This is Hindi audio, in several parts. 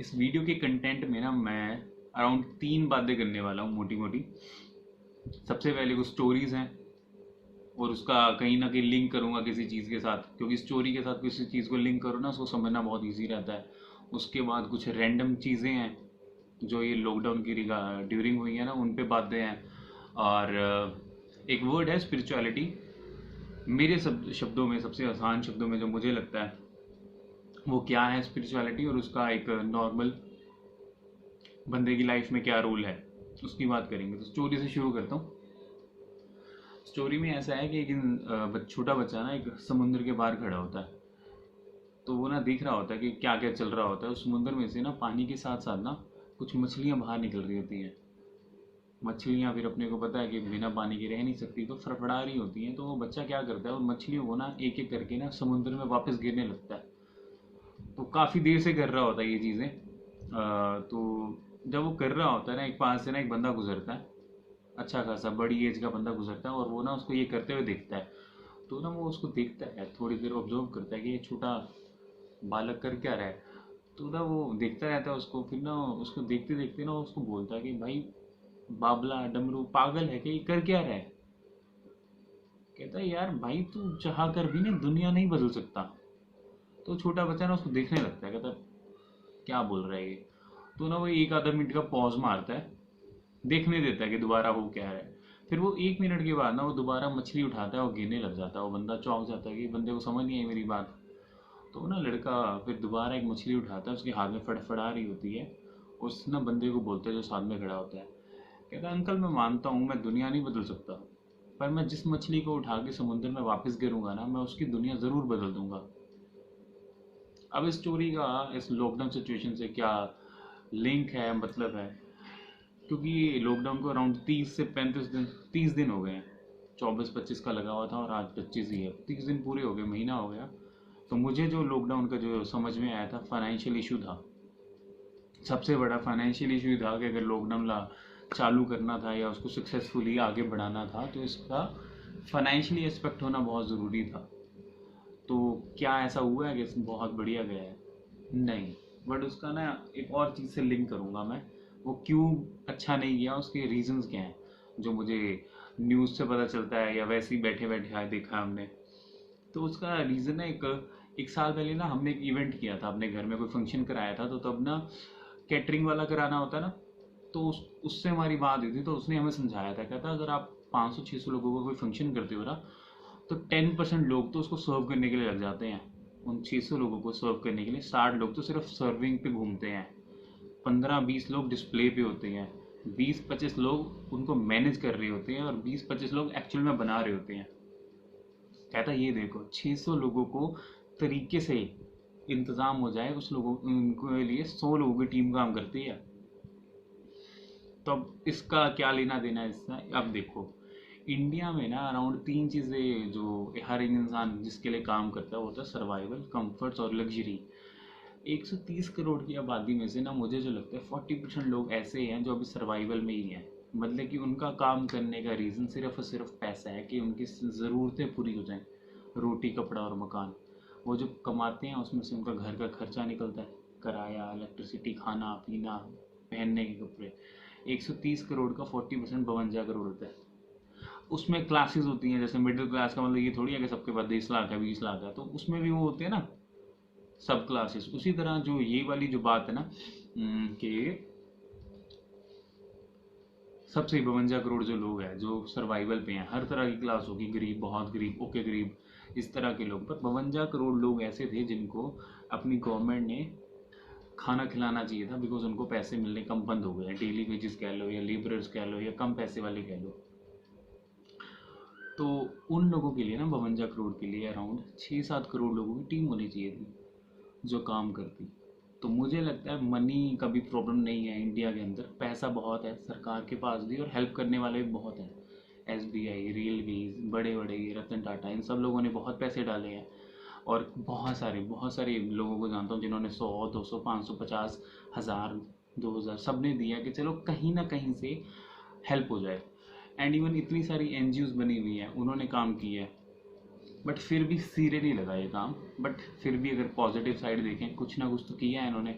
इस वीडियो के कंटेंट में ना मैं अराउंड 3 बातें करने वाला हूँ मोटी मोटी। सबसे पहले कुछ स्टोरीज हैं और उसका कहीं ना कहीं लिंक करूँगा किसी चीज़ के साथ, क्योंकि स्टोरी के साथ किसी चीज़ को लिंक करो ना उसको समझना बहुत ईजी रहता है। उसके बाद कुछ रैंडम चीज़ें हैं जो ये लॉकडाउन की ड्यूरिंग हुई है ना, उन पे बातें हैं। और एक वर्ड है स्पिरिचुअलिटी। मेरे शब्दों में, सबसे आसान शब्दों में जो मुझे लगता है वो क्या है स्पिरिचुअलिटी, और उसका एक नॉर्मल बंदे की लाइफ में क्या रोल है, उसकी बात करेंगे। तो स्टोरी से शुरू करता हूँ। स्टोरी में ऐसा है कि एक छोटा बच्चा ना एक समुद्र के बाहर खड़ा होता है। तो वो ना देख रहा होता है कि क्या क्या चल रहा होता है। उस समुद्र में से ना पानी के साथ साथ ना कुछ मछलियाँ बाहर निकल रही होती हैं। मछलियाँ फिर अपने को पता है कि बिना पानी के रह नहीं सकती, तो फड़फड़ा रही होती हैं। तो वो बच्चा क्या करता है, उन मछलियों को ना एक एक करके ना समुद्र में वापस गिरने लगता है। तो काफ़ी देर से कर रहा होता है ये चीज़ें। तो जब वो कर रहा होता है ना, एक पास से ना एक बंदा गुजरता है, अच्छा खासा बड़ी एज का बंदा गुजरता है, और वो ना उसको ये करते हुए देखता है। तो ना वो उसको देखता है, थोड़ी देर ऑब्जर्व करता है कि ये छोटा बालक कर क्या रहा है। तो ना वो देखता रहता है उसको। फिर ना उसको देखते देखते ना उसको बोलता है कि भाई बाबला डमरू पागल है कि ये कर क्या रहा है। कहता है यार भाई तू चाह कर भी ना दुनिया नहीं बदल सकता। तो छोटा बच्चा ना उसको देखने लगता है, कहता है क्या बोल रहा है ये। तो ना वो एक आधा मिनट का पॉज मारता है, देखने देता है कि दोबारा हो क्या है। फिर वो 1 मिनट के बाद ना वो दोबारा मछली उठाता है और गिरने लग जाता है। वो बंदा चौंक जाता है कि बंदे को समझ नहीं आई मेरी बात। तो ना लड़का फिर दोबारा एक मछली उठाता है, उसके हाथ में फड़फड़ा रही होती है। उस ना बंदे को बोलता है जो साथ में खड़ा होता है, कहता है अंकल मैं मानता हूँ मैं दुनिया नहीं बदल सकता, पर मैं जिस मछली को उठा के समुद्र में वापस गिरूंगा ना, मैं उसकी दुनिया ज़रूर बदल दूंगा। अब इस स्टोरी का इस लॉकडाउन सिचुएशन से क्या लिंक है, मतलब है, क्योंकि लॉकडाउन को अराउंड 30 से 35 दिन, 30 दिन हो गए हैं। 24-25 का लगा हुआ था और आज 25 ही है। 30 दिन पूरे हो गए, महीना हो गया। तो मुझे जो लॉकडाउन का जो समझ में आया था, फाइनेंशियल इशू था। सबसे बड़ा फाइनेंशियल इशू था कि अगर लॉकडाउन चालू करना था या उसको सक्सेसफुली आगे बढ़ाना था, तो इसका फाइनेंशियली एस्पेक्ट होना बहुत ज़रूरी था। तो क्या ऐसा हुआ है कि बहुत बढ़िया गया है? नहीं। बट उसका ना एक और चीज़ से लिंक करूँगा मैं, वो क्यों अच्छा नहीं गया, उसके रीजंस क्या हैं, जो मुझे न्यूज़ से पता चलता है या वैसे ही बैठे बैठे आए देखा हमने। तो उसका रीज़न है, एक एक साल पहले ना हमने एक इवेंट किया था अपने घर में, कोई फंक्शन कराया था। तो तब ना कैटरिंग वाला कराना होता है ना, तो उससे हमारी बात हुई थी। तो उसने हमें समझाया था, कहता अगर आप 500-600 लोगों का कोई फंक्शन करते हो ना, तो 10% लोग तो उसको सर्व करने के लिए लग जाते हैं। उन 600 लोगों को सर्व करने के लिए 60 लोग तो सिर्फ सर्विंग पे घूमते हैं, 15-20 लोग डिस्प्ले पे होते हैं, 20-25 लोग उनको मैनेज कर रहे होते हैं, और 20-25 लोग एक्चुअल में बना रहे होते हैं। कहता ये देखो 600 लोगों को तरीके से इंतज़ाम हो जाए, उस लोगों उनके लिए 100 लोगों की टीम काम करती है। तो अब इसका क्या लेना देना है इसका? अब देखो इंडिया में ना अराउंड 3 चीज़ें जो हर एक इंसान जिसके लिए काम करता है, वो होता है सर्वाइवल, कंफर्ट्स और लग्जरी। 130 करोड़ की आबादी में से ना मुझे जो लगता है 40% लोग ऐसे हैं जो अभी सर्वाइवल में ही हैं। मतलब कि उनका काम करने का रीज़न सिर्फ और सिर्फ पैसा है कि उनकी ज़रूरतें पूरी हो जाएं, रोटी कपड़ा और मकान। वो जो कमाते हैं उसमें से उनका घर का खर्चा निकलता है, किराया, इलेक्ट्रिसिटी, खाना पीना, पहनने के कपड़े। 130 करोड़ का 40% 52 करोड़ होता है। उसमें क्लासेस होती हैं, जैसे मिडिल क्लास का मतलब ये थोड़ी है कि सबके पास 10 लाख है 20 लाख है, तो उसमें भी वो होते हैं ना सब क्लासेस। उसी तरह जो ये वाली जो बात है ना, कि सबसे 52 करोड़ जो लोग हैं जो सर्वाइवल पे हैं, हर तरह की क्लास होगी, गरीब, बहुत गरीब, ओके गरीब, इस तरह के लोग। पर 52 करोड़ लोग ऐसे थे जिनको अपनी गवर्नमेंट ने खाना खिलाना चाहिए था, बिकॉज उनको पैसे मिलने कम बंद हो गए हैं। डेली वेजेस कह लो या लेबरर्स कह लो या कम पैसे वाले कह लो। तो उन लोगों के लिए ना 52 करोड़ के लिए अराउंड 6-7 करोड़ लोगों की टीम होनी चाहिए थी जो काम करती। तो मुझे लगता है मनी का भी प्रॉब्लम नहीं है इंडिया के अंदर, पैसा बहुत है सरकार के पास भी, और हेल्प करने वाले भी बहुत हैं। SBI, रेलवेज, बड़े बड़े रतन टाटा, इन सब लोगों ने बहुत पैसे डाले हैं। और बहुत सारे लोगों को जानता हूँ जिन्होंने 100, 200, 500, 50, 1000, 2000 सब ने दिया कि चलो कहीं ना कहीं से हेल्प हो जाए। एंड इवन इतनी सारी NGOs बनी हुई हैं, उन्होंने काम किया है। बट फिर भी सिरे नहीं लगा ये काम। बट फिर भी अगर पॉजिटिव साइड देखें, कुछ ना कुछ तो किया है इन्होंने।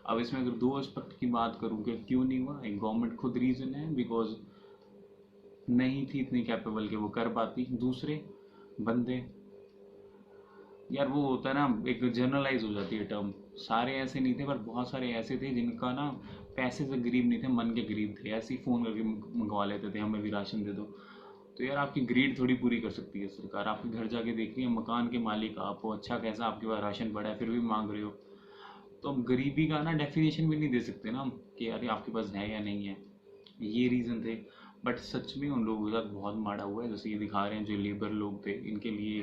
अब इसमें अगर दो एस्पेक्ट की बात करूँ कि क्यों नहीं हुआ, एक गवर्नमेंट खुद रीज़न है, बिकॉज नहीं थी इतनी कैपेबल कि वो कर पाती। दूसरे बंदे, यार वो होता है ना, एक जनरलाइज हो जाती है टर्म, सारे ऐसे नहीं थे पर बहुत सारे ऐसे थे जिनका ना पैसे से गरीब नहीं थे, मन के गरीब थे, ऐसे ही फ़ोन करके मंगवा लेते थे हमें भी राशन दे दो। तो यार आपकी ग्रीड थोड़ी पूरी कर सकती है सरकार, आपके घर जाके देख रही है, मकान के मालिक आपको, अच्छा कैसा आपके पास राशन पड़ा है फिर भी मांग रहे हो। तो अब गरीबी का ना डेफिनेशन भी नहीं दे सकते ना हम कि यार ये आपके पास है या नहीं है। ये रीज़न थे। बट सच में उन लोगों के साथ बहुत माड़ा हुआ है, जैसे ये दिखा रहे हैं जो लेबर लोग थे, इनके लिए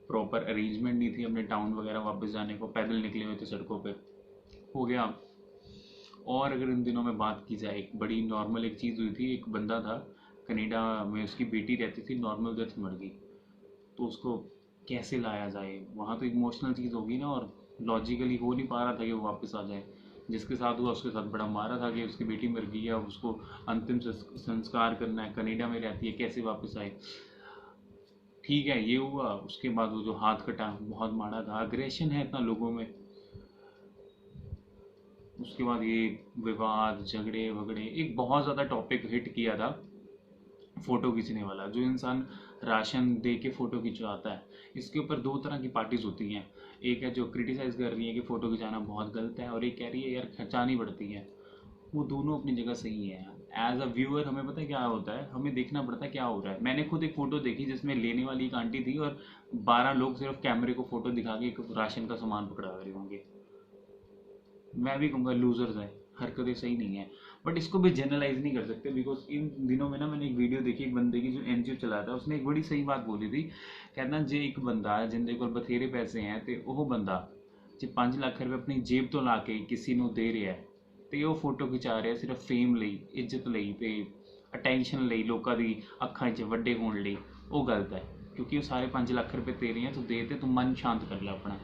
प्रॉपर अरेंजमेंट नहीं थी अपने टाउन वगैरह वापस जाने को, पैदल निकले हुए थे सड़कों पे, हो गया। और अगर इन दिनों में बात की जाए, एक बड़ी नॉर्मल एक चीज़ हुई थी, एक बंदा था कनाडा में, उसकी बेटी रहती थी, नॉर्मल डेथ मर गई। तो उसको कैसे लाया जाए, वहाँ तो इमोशनल चीज़ होगी ना, और लॉजिकली हो नहीं पा रहा था कि वो वापस आ जाए। जिसके साथ हुआ उसके साथ बड़ा मारा था कि उसकी बेटी मर गई है, अब उसको अंतिम संस्कार करना है, कनाडा में रहती है, कैसे वापस आए। ठीक है, ये हुआ। उसके बाद वो जो हाथ कटा, बहुत मारा था, अग्रेशन है इतना लोगों में। उसके बाद ये विवाद झगड़े वगड़े, एक बहुत ज़्यादा टॉपिक हिट किया था, फ़ोटो खींचने वाला। जो इंसान राशन दे के फ़ोटो खिंचवाता है, इसके ऊपर दो तरह की पार्टीज होती हैं। एक है जो क्रिटिसाइज़ कर रही है कि फ़ोटो खिंचाना बहुत गलत है, और एक कह रही है यार खिंचानी पड़ती है। वो दोनों अपनी जगह सही है। एज अ व्यूअर हमें पता है क्या होता है, हमें देखना पड़ता है क्या हो रहा है। मैंने खुद एक फ़ोटो देखी जिसमें लेने वाली एक आंटी थी और 12 लोग सिर्फ कैमरे को फ़ोटो दिखा के एक राशन का सामान पकड़ा रहे होंगे। मैं भी कहूँगा लूजर्स है, हरकतें सही नहीं है। बट इसको भी जनरलाइज नहीं कर सकते, बिकॉज इन दिनों में ना मैंने एक वीडियो देखी, एक बंदे की जो एनजीओ चलाता है, उसने एक बड़ी सही बात बोली थी। कहना जे एक बंदा है जिंदे को बथेरे पैसे हैं, तो वह बंदा जे 5 लाख रुपये अपनी जेब तो ला के किसी को दे रहा है, तो वो फोटो खिचा रहा है सिर्फ फेम ਲਈ, ਇੱਜ਼ਤ ਲਈ ਤੇ ਅਟੈਂਸ਼ਨ ਲਈ, ਲੋਕਾਂ ਦੀ ਅੱਖਾਂ 'ਚ ਵੱਡੇ ਹੋਣ ਲਈ। ਉਹ ਗਲਤ ਹੈ, ਕਿਉਂਕਿ ਉਹ ਸਾਰੇ 5 ਲੱਖ ਰੁਪਏ ਤੇਰੇ ਆ, ਤੂੰ ਦੇ ਤੇ ਤੂੰ ਮਨ ਸ਼ਾਂਤ ਕਰ ਲੈ ਆਪਣਾ।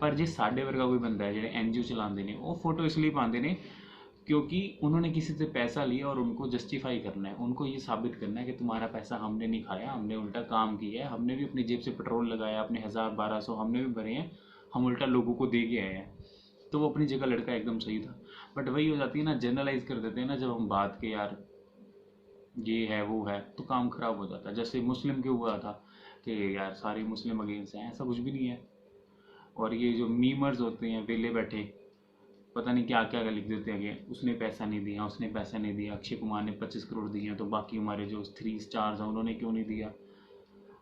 पर जे साढ़े वर्गा कोई बंदा है, जो NGO चलाते हैं, वो फोटो इसलिए पाते हैं क्योंकि उन्होंने किसी से पैसा लिया और उनको जस्टिफाई करना है, उनको ये साबित करना है कि तुम्हारा पैसा हमने नहीं खाया, हमने उल्टा काम किया है, हमने भी अपनी जेब से पेट्रोल लगाया, अपने 1000-1200 हमने भी भरे हैं, हम उल्टा लोगों को दे के आए हैं। तो वो अपनी जगह लड़का एकदम सही था। बट वही हो जाती है ना, जनरलाइज कर देते हैं ना जब हम बात के, यार ये है वो है, तो काम खराब हो जाता है। जैसे मुस्लिम के हुआ था कि यार सारे मुस्लिम अगेंस्ट हैं, ऐसा कुछ भी नहीं है। और ये जो मीमर्स होते हैं वेले बैठे, पता नहीं क्या क्या लिख देते हैं कि उसने पैसा नहीं दिया, उसने पैसा नहीं दिया, अक्षय कुमार ने 25 करोड़ दिए हैं तो बाकी हमारे जो 3 स्टार्स हैं उन्होंने क्यों नहीं दिया।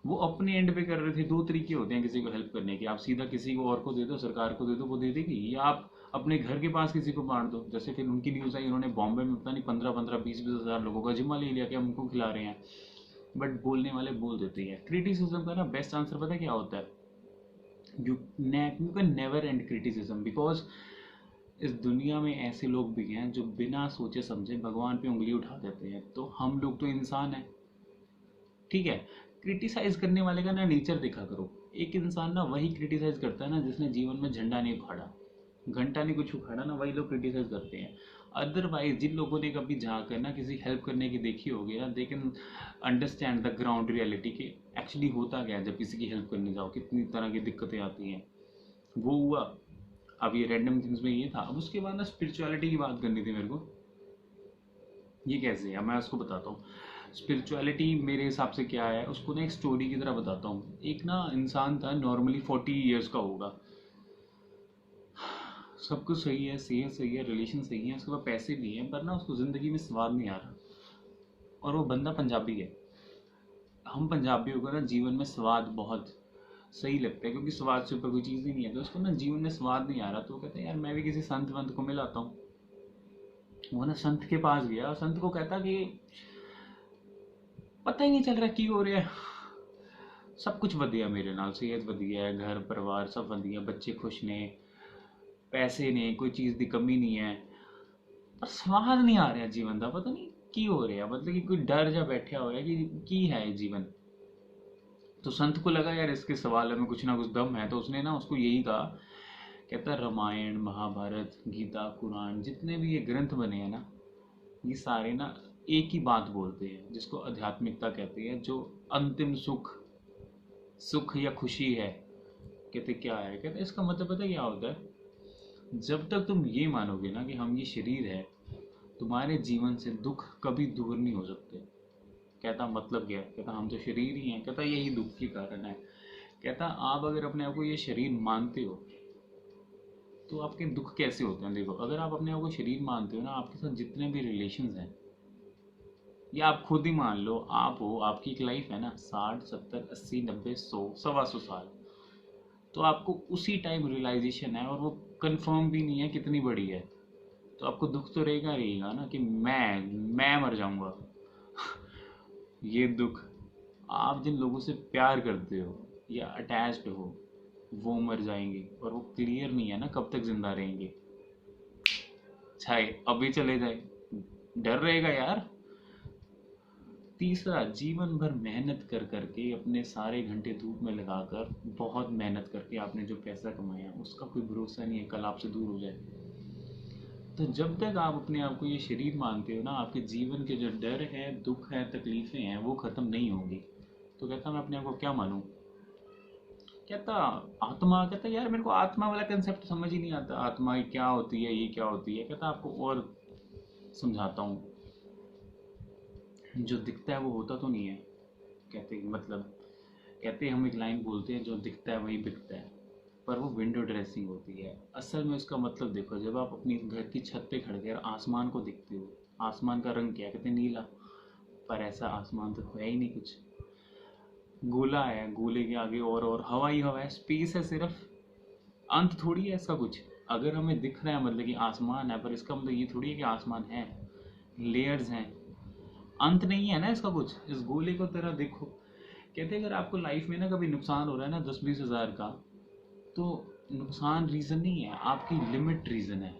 वो अपने एंड पे कर रहे थे। दो तरीके होते हैं किसी को हेल्प करने के, आप सीधा किसी को और को दे दो, सरकार को दे दो, वो दे देगी, या आप अपने घर के पास किसी को बांट दो। जैसे फिर उनकी न्यूज़ आई, उन्होंने बॉम्बे में पता नहीं 15-20 हज़ार लोगों का जिम्मा ले लिया कि हम उनको खिला रहे हैं। बट बोलने वाले बोल देते हैं। क्रिटिसिज्म का ना बेस्ट आंसर पता है क्या होता है, you can never and criticism, because इस दुनिया में ऐसे लोग भी हैं जो बिना सोचे समझे भगवान पे उंगली उठा देते हैं। तो हम लोग तो इंसान हैं, ठीक है। क्रिटिसाइज करने वाले का ना नेचर देखा करो। एक इंसान ना वही क्रिटिसाइज करता है ना जिसने जीवन में झंडा नहीं उखाड़ा, घंटा नहीं कुछ उखाड़ा ना, वही लोग क्रिटिसाइज करते हैं। अदरवाइज जिन लोगों ने कभी जाकर ना किसी हेल्प करने की देखी होगी ना, they can understand the ground reality कि एक्चुअली होता क्या है जब किसी की हेल्प करने जाओ, कितनी तरह की दिक्कतें आती हैं। वो हुआ। अब ये रैंडम थिंग्स में ये था। अब उसके बाद ना स्पिरिचुअलिटी की बात करनी थी मेरे को। ये कैसे है मैं उसको बताता हूँ। स्पिरिचुअलिटी मेरे हिसाब से क्या है, उसको ना एक स्टोरी की तरह बताता हूँ। एक ना इंसान था, नॉर्मली 40 ईयर्स का होगा, सब कुछ सही है, सेहत सही है, रिलेशन सही है, उसके पास पैसे भी हैं, पर ना उसको ज़िंदगी में स्वाद नहीं आ रहा। और वो बंदा पंजाबी है। हम पंजाबियों को ना जीवन में स्वाद बहुत सही लगता है, क्योंकि स्वाद से ऊपर कोई चीज़ ही नहीं है। तो उसको ना जीवन में स्वाद नहीं आ रहा, तो वो कहते हैं यार मैं भी किसी संत वंत को मिलाता हूँ। वो ना संत के पास गया और संत को कहता कि पता ही नहीं चल रहा की हो रहा है, सब कुछ वधिया मेरे नाल, सेहत वधिया है, घर परिवार सब वधिया, बच्चे खुश ने, पैसे ने, कोई चीज़ की कमी नहीं है, पर स्वाद नहीं आ रहा जीवन का, पता नहीं की हो रहा। मतलब कि कोई डर जा बैठा हो है कि की है ये जीवन। तो संत को लगा यार इसके सवाल में कुछ ना कुछ दम है, तो उसने ना उसको यही कहा, कहता रामायण महाभारत गीता कुरान जितने भी ये ग्रंथ बने हैं ना, ये सारे ना एक ही बात बोलते हैं जिसको आध्यात्मिकता कहते हैं। जो अंतिम सुख सुख या खुशी है, कहते क्या है, कहते इसका मतलब पता क्या होता है, जब तक तुम ये मानोगे ना कि हम ये शरीर है, तुम्हारे जीवन से दुख कभी दूर नहीं हो सकते। कहता मतलब क्या है? कहता हम तो शरीर ही हैं। कहता यही दुख के कारण है। कहता आप अगर अपने आप को ये शरीर मानते हो तो आपके दुख कैसे होते हैं? देखो, अगर आप अपने आप को शरीर मानते हो ना, आपके साथ जितने भी रिलेशंस हैं, या आप खुद ही मान लो आप हो, आपकी एक लाइफ है ना, 60 70 80 90 100 125 साल, तो आपको उसी टाइम रियलाइजेशन है, और वो कंफर्म भी नहीं है कितनी बड़ी है, तो आपको दुख तो रहेगा रहेगा ना कि मैं मर जाऊंगा। ये दुख, आप जिन लोगों से प्यार करते हो या अटैच्ड हो, वो मर जाएंगे, और वो क्लियर नहीं है ना कब तक जिंदा रहेंगे। चाहे अभी चले जाए, डर रहेगा यार। तीसरा, जीवन भर मेहनत कर करके अपने सारे घंटे धूप में लगाकर, बहुत मेहनत करके आपने जो पैसा कमाया, उसका कोई भरोसा नहीं है कल आपसे दूर हो जाए। तो जब तक आप अपने आप को ये शरीर मानते हो ना, आपके जीवन के जो डर है, दुख है, तकलीफें हैं, वो खत्म नहीं होंगी। तो कहता मैं अपने आप को क्या मानूं? कहता आत्मा। कहता यार मेरे को आत्मा वाला कंसेप्ट समझ ही नहीं आता, आत्मा ये क्या होती है, ये क्या होती है? कहता आपको और समझाता हूँ। जो दिखता है वो होता तो नहीं है। कहते मतलब, कहते हम एक लाइन बोलते हैं, जो दिखता है वही बिकता है, पर वो विंडो ड्रेसिंग होती है। असल में उसका मतलब देखो, जब आप अपनी घर की छत पे खड़ कर आसमान को देखते हो, आसमान का रंग क्या है? कहते हैं नीला। पर ऐसा आसमान तो है ही नहीं कुछ, गोला है, गोले के आगे और हवा ही हवा है, स्पेस है सिर्फ, अंत थोड़ी है इसका कुछ। अगर हमें दिख रहा है मतलब कि आसमान है, पर इसका मतलब ये थोड़ी है कि आसमान है, लेयर्स हैं, अंत नहीं है ना इसका कुछ। इस गोले को तरह देखो। कहते हैं अगर आपको लाइफ में ना कभी नुकसान हो रहा है ना 10 20 हज़ार का, तो नुकसान रीज़न नहीं है, आपकी लिमिट रीज़न है।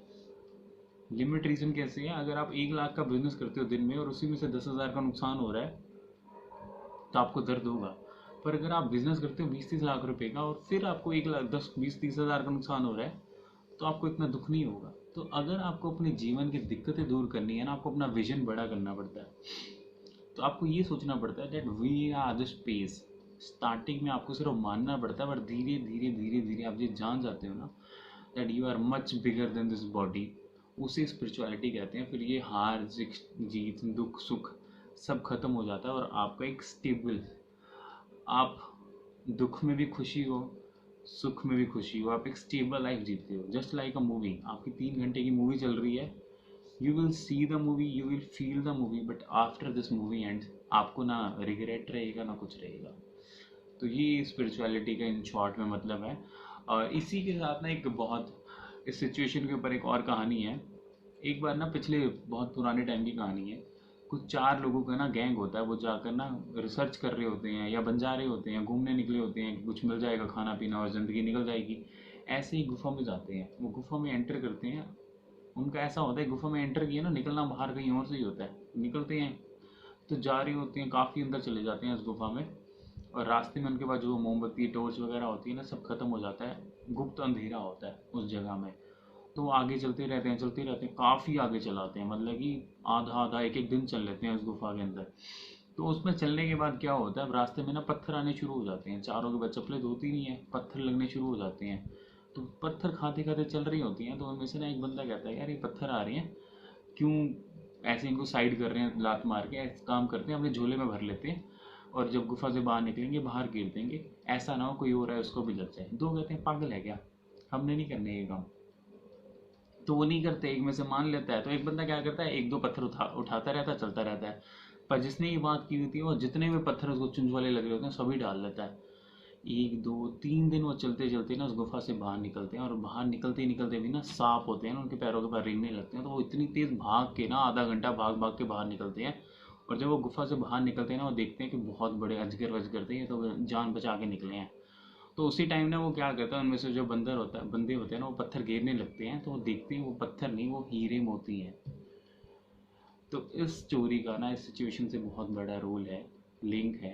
लिमिट रीज़न कैसे है? अगर आप 1 लाख का बिजनेस करते हो दिन में, और उसी में से 10 हज़ार का नुकसान हो रहा है, तो आपको दर्द होगा। पर अगर आप बिजनेस करते हो 20 30 लाख रुपए का, और फिर आपको 1 लाख 10 20 30 हज़ार का नुकसान हो रहा है, तो आपको इतना दुख नहीं होगा। तो अगर आपको अपने जीवन की दिक्कतें दूर करनी है ना, आपको अपना विजन बड़ा करना पड़ता है। तो आपको ये सोचना पड़ता है that we are the space. Starting में आपको सिर्फ मानना पड़ता है, पर धीरे धीरे धीरे धीरे आप ये जान जाते हो ना that you are much bigger than this body, उसे स्पिरिचुअलिटी कहते हैं। फिर ये हार जीत दुख सुख सब खत्म हो जाता है, और आपका एक स्टेबल, आप दुख में भी खुशी हो, सुख में भी खुशी हो, आप एक स्टेबल लाइफ जीते हो। जस्ट लाइक अ मूवी, आपकी 3 घंटे की मूवी चल रही है, you will see the movie, you will feel the movie, but after this movie and आपको ना रिग्रेट रहेगा ना कुछ रहेगा। तो ये स्पिरिचुअलिटी का इन शॉर्ट में मतलब है। और इसी के साथ ना एक बहुत, इस सिचुएशन के ऊपर एक और कहानी है। एक बार ना, पिछले बहुत पुराने टाइम की कहानी है, कुछ 4 लोगों का ना गैंग होता है, वो जाकर ना रिसर्च कर रहे होते हैं, या बंजारे होते हैं, घूमने निकले होते हैं कि कुछ मिल जाएगा खाना पीना और ज़िंदगी निकल जाएगी। ऐसे ही गुफा में जाते हैं, वो गुफा में एंटर करते हैं। उनका ऐसा होता है, गुफा में एंटर किया ना, निकलना बाहर कहीं और से ही होता है। निकलते हैं तो जा रहे होते हैं, काफ़ी अंदर चले जाते हैं इस गुफा में, और रास्ते में उनके पास जो मोमबत्ती टॉर्च वगैरह होती है ना, सब खत्म हो जाता है, गुप्त अंधेरा होता है उस जगह में। तो वो आगे चलते रहते हैं, चलते रहते हैं, काफ़ी आगे चलाते हैं, मतलब कि आधा आधा एक एक दिन चल लेते हैं उस गुफा के अंदर। तो उसमें चलने के बाद क्या होता है, अब रास्ते में ना पत्थर आने शुरू हो जाते हैं, चारों के बाद चप्पलें धोती नहीं है, पत्थर लगने शुरू हो जाते हैं। तो पत्थर खाते खाते चल रही होती हैं, तो उनमें से ना एक बंदा कहता है यार ये पत्थर आ रही हैं, क्यों ऐसे इनको साइड कर रहे हैं लात मार के? ऐसे काम करते हैं, अपने झोले में भर लेते हैं, और जब गुफा से बाहर निकलेंगे बाहर गिर देंगे, ऐसा ना हो कोई और है उसको भी लग जाए। दो कहते हैं पागल है क्या, हमने नहीं करने ये काम। तो वो नहीं करते, एक में से मान लेता है। तो एक बंदा क्या करता है, 1 2 पत्थर उठाता रहता है, चलता रहता है। पर जिसने ये बात की होती है, वो जितने भी पत्थर उसको चुंझ वाले लग रहे होते हैं सभी डाल लेता है। 1 2 3 दिन वो चलते चलते ना उस गुफा से बाहर निकलते हैं, और बाहर निकलते ही निकलते भी ना सांप होते हैं ना उनके पैरों के पास रेंगने लगते हैं, तो वो इतनी तेज भाग के ना आधा घंटा भाग भाग के बाहर निकलते हैं। और जब वो गुफा से बाहर निकलते हैं ना, वो देखते हैं कि बहुत बड़े अजगर वजगर थे, तो वो जान बचा के निकले हैं। तो उसी टाइम ना वो क्या करता है, उनमें से जो बंदर होता है, बंदे होते हैं ना, वो पत्थर गिरने लगते हैं, तो वो देखते हैं वो पत्थर नहीं, वो हीरे मोती हैं। तो इस स्टोरी का ना इस सिचुएशन से बहुत बड़ा रोल है, लिंक है,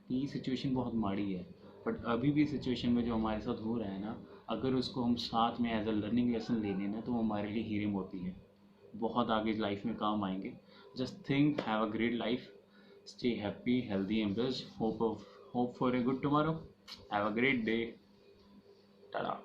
कि ये सिचुएशन बहुत माड़ी है, बट अभी भी सिचुएशन में जो हमारे साथ हो रहा है ना, अगर उसको हम साथ में एज अ लर्निंग लेसन ले लें ना, तो वो हमारे लिए हीरे मोती है, बहुत आगे लाइफ में काम आएंगे। Just think, have a great life, stay happy healthy and best, hope for a good tomorrow, have a great day, Tata.